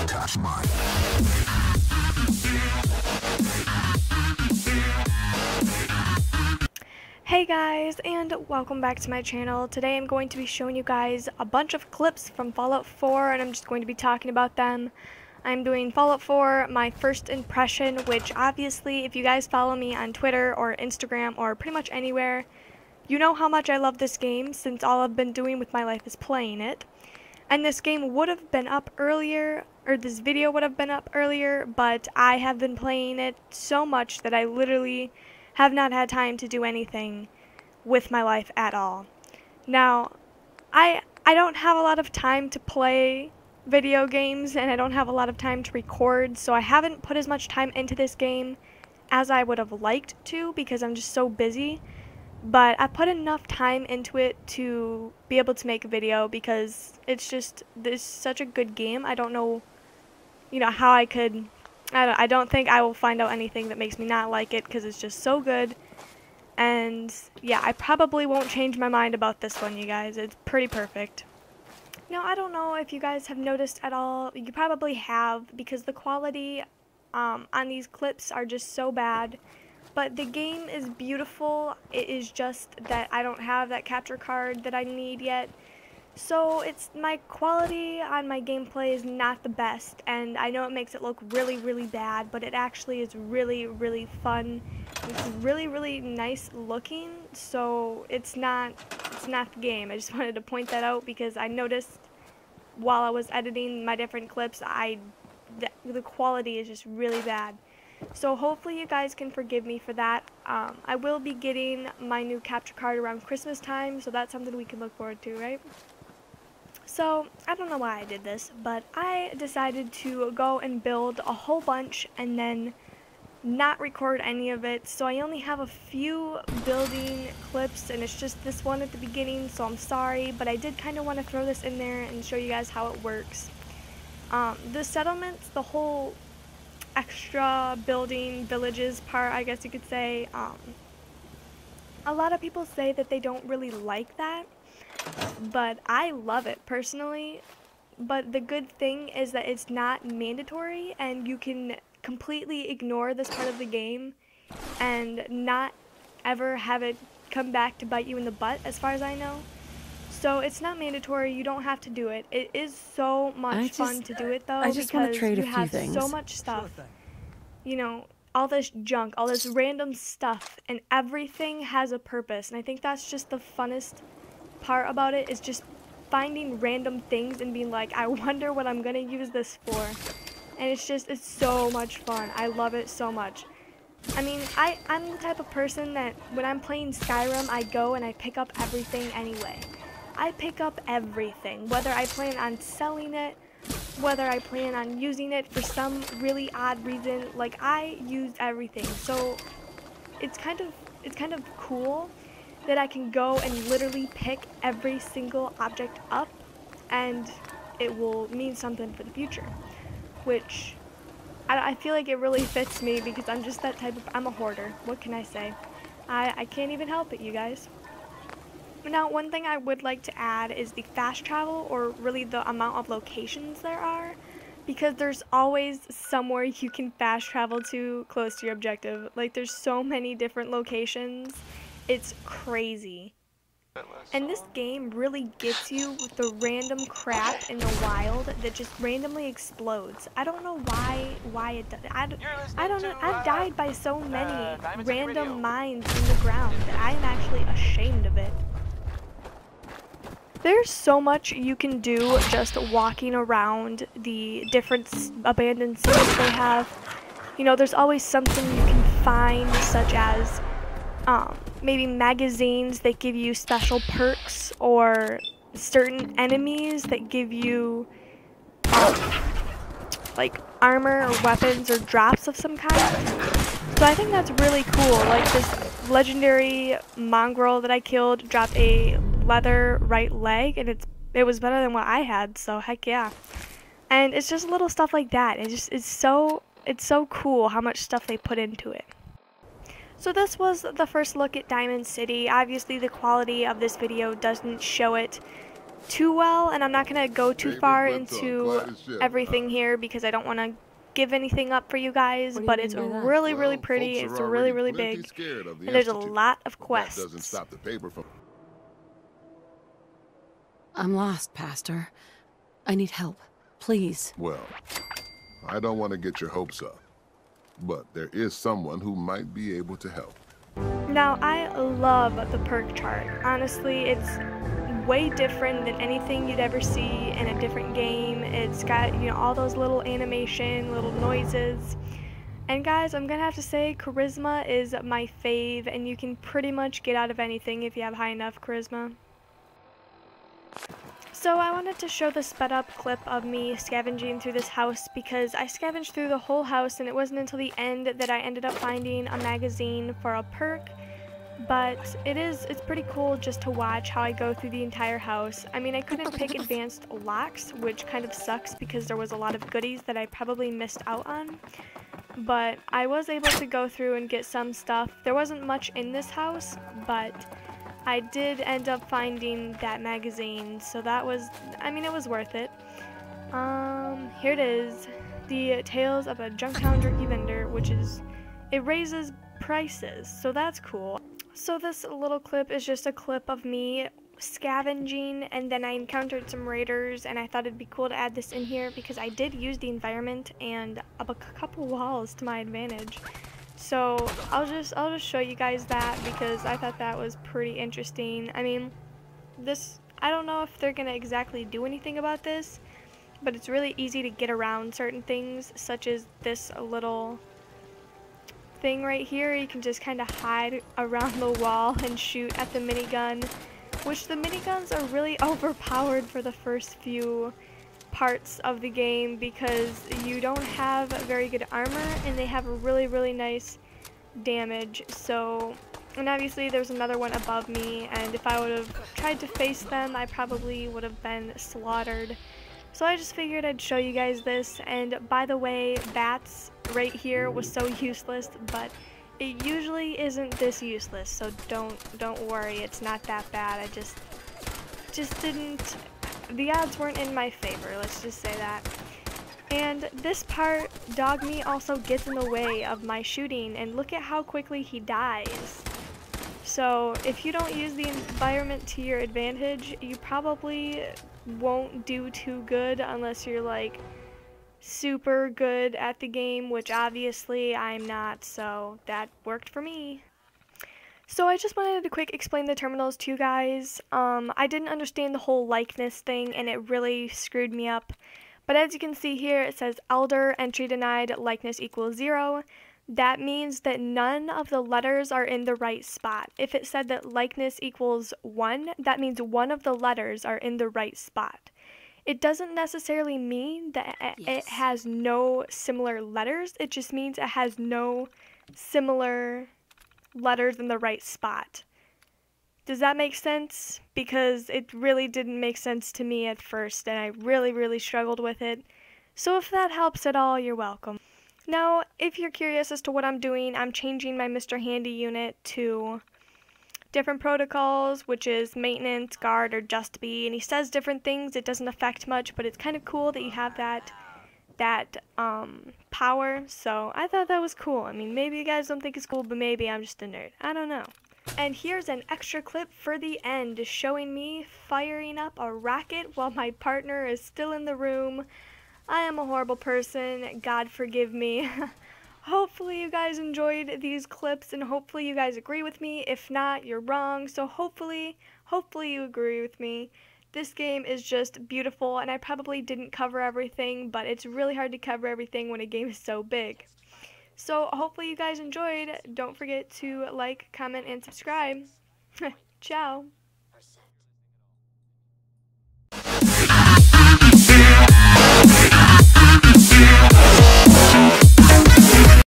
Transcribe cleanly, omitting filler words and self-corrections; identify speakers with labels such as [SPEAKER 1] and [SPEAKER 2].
[SPEAKER 1] touch mine.
[SPEAKER 2] Hey guys, and welcome back to my channel. Today I'm going to be showing you guys a bunch of clips from Fallout 4, and I'm just going to be talking about them. I'm doing Fallout 4, my first impression, which obviously if you guys follow me on Twitter or Instagram or pretty much anywhere, you know how much I love this game since all I've been doing with my life is playing it. And this game would have been up earlier, or this video would have been up earlier, but I have been playing it so much that I literally have not had time to do anything with my life at all. Now, I don't have a lot of time to play video games, and I don't have a lot of time to record, so I haven't put as much time into this game as I would have liked to because I'm just so busy. But I put enough time into it to be able to make a video because it's such a good game. I don't know, how I could. I don't think I will find out anything that makes me not like it because it's just so good. And yeah, I probably won't change my mind about this one, you guys. It's pretty perfect. Now, I don't know if you guys have noticed at all. You probably have because the quality on these clips are just so bad. But the game is beautiful. It is just that I don't have that capture card that I need yet. So my quality on my gameplay is not the best, and I know it makes it look really, really bad, but it actually is really, really fun. It's really, really nice looking, so it's not the game. I just wanted to point that out because I noticed while I was editing my different clips, the quality is just really bad. So hopefully you guys can forgive me for that. I will be getting my new capture card around Christmas time, so that's something we can look forward to, right? So, I don't know why I did this, but I decided to go and build a whole bunch and then not record any of it. So I only have a few building clips, and it's just this one at the beginning, so I'm sorry, but I did kind of want to throw this in there and show you guys how it works. The settlements, the whole extra building villages part, I guess you could say, a lot of people say that they don't really like that, but I love it personally. But the good thing is that it's not mandatory, and you can completely ignore this part of the game and not ever have it come back to bite you in the butt, as far as I know. So it's not mandatory, you don't have to do it. It is so much fun to do it though, because you have so much stuff. All this junk, all this random stuff, and everything has a purpose. And I think that's just the funnest part about it, is just finding random things and being like, I wonder what I'm gonna use this for. And it's so much fun. I love it so much. I mean, I'm the type of person that when I'm playing Skyrim, I go and I pick up everything anyway. I pick up everything, whether I plan on selling it, whether I plan on using it for some really odd reason. Like, I use everything. So it's kind of cool that I can go and literally pick every single object up, and it will mean something for the future, which I feel like it really fits me because I'm just that type of, I'm a hoarder. What can I say? I can't even help it, you guys. Now, one thing I would like to add is the fast travel, or really the amount of locations there are, because there's always somewhere you can fast travel to close to your objective. Like, there's so many different locations. It's crazy. And this game really gets you with the random crap in the wild that just randomly explodes. I don't know why it does. I don't know. I've died by so many random mines in the ground that I'm actually ashamed of it. There's so much you can do just walking around the different abandoned cities they have. There's always something you can find, such as maybe magazines that give you special perks, or certain enemies that give you like armor or weapons or drops of some kind. So I think that's really cool. Like, this legendary mongrel that I killed dropped a leather right leg, and it was better than what I had, so heck yeah. And it's just little stuff like that. It's so cool how much stuff they put into it. So this was the first look at Diamond City. Obviously the quality of this video doesn't show it too well, and I'm not going to go too far into everything here because I don't want to give anything up for you guys, but it's really, really pretty. It's really, really big, and there's a lot of quests.
[SPEAKER 1] I'm lost, Pastor. I need help. Please.
[SPEAKER 3] Well, I don't want to get your hopes up, but there is someone who might be able to help.
[SPEAKER 2] Now, I love the perk chart. Honestly, it's way different than anything you'd ever see in a different game. It's got, you know, all those little animation, little noises. And guys, I'm gonna have to say charisma is my fave, and you can pretty much get out of anything if you have high enough charisma. So I wanted to show the sped up clip of me scavenging through this house because I scavenged through the whole house, and it wasn't until the end that I ended up finding a magazine for a perk. But it's pretty cool just to watch how I go through the entire house. I mean, I couldn't pick advanced locks, which kind of sucks because there was a lot of goodies that I probably missed out on. But I was able to go through and get some stuff. There wasn't much in this house, but I did end up finding that magazine, so that was, I mean, it was worth it. Here it is, the Tales of a Junktown Jerky Vendor, which is, it raises prices, so that's cool. So this little clip is just a clip of me scavenging, and then I encountered some raiders, and I thought it'd be cool to add this in here because I did use the environment and up a couple walls to my advantage. So I'll just show you guys that because I thought that was pretty interesting. I mean, this, I don't know if they're gonna exactly do anything about this, but it's really easy to get around certain things, such as this little thing right here. You can just kind of hide around the wall and shoot at the minigun, which the miniguns are really overpowered for the first few parts of the game because you don't have very good armor and they have a really, really nice damage. So, and obviously there's another one above me, and if I would have tried to face them, I probably would have been slaughtered. So I just figured I'd show you guys this. And by the way, bats right here was so useless, but it usually isn't this useless, so don't worry, it's not that bad. I just didn't, the odds weren't in my favor, let's just say that. And this part, Dogme also gets in the way of my shooting, and look at how quickly he dies. So if you don't use the environment to your advantage, you probably won't do too good unless you're like super good at the game, which obviously I'm not, so that worked for me. So I just wanted to quick explain the terminals to you guys. I didn't understand the whole likeness thing, and it really screwed me up. But as you can see here, it says Elder, entry denied, likeness equals 0. That means that none of the letters are in the right spot. If it said that likeness equals 1, that means one of the letters are in the right spot. It doesn't necessarily mean that it has no similar letters. It just means it has no similar letters in the right spot. Does that make sense? Because it really didn't make sense to me at first, and I really, really struggled with it. So if that helps at all, you're welcome. Now, if you're curious as to what I'm doing, I'm changing my Mr. Handy unit to different protocols, which is maintenance, guard, or just be, and he says different things. It doesn't affect much, but it's kind of cool that you have that power, so I thought that was cool. I mean, maybe you guys don't think it's cool, but maybe I'm just a nerd. I don't know. And here's an extra clip for the end showing me firing up a rocket while my partner is still in the room. I am a horrible person, God forgive me. Hopefully you guys enjoyed these clips, and hopefully you guys agree with me. If not, you're wrong, so hopefully you agree with me. This game is just beautiful, and I probably didn't cover everything, but it's really hard to cover everything when a game is so big. So hopefully you guys enjoyed. Don't forget to like, comment, and subscribe. Ciao.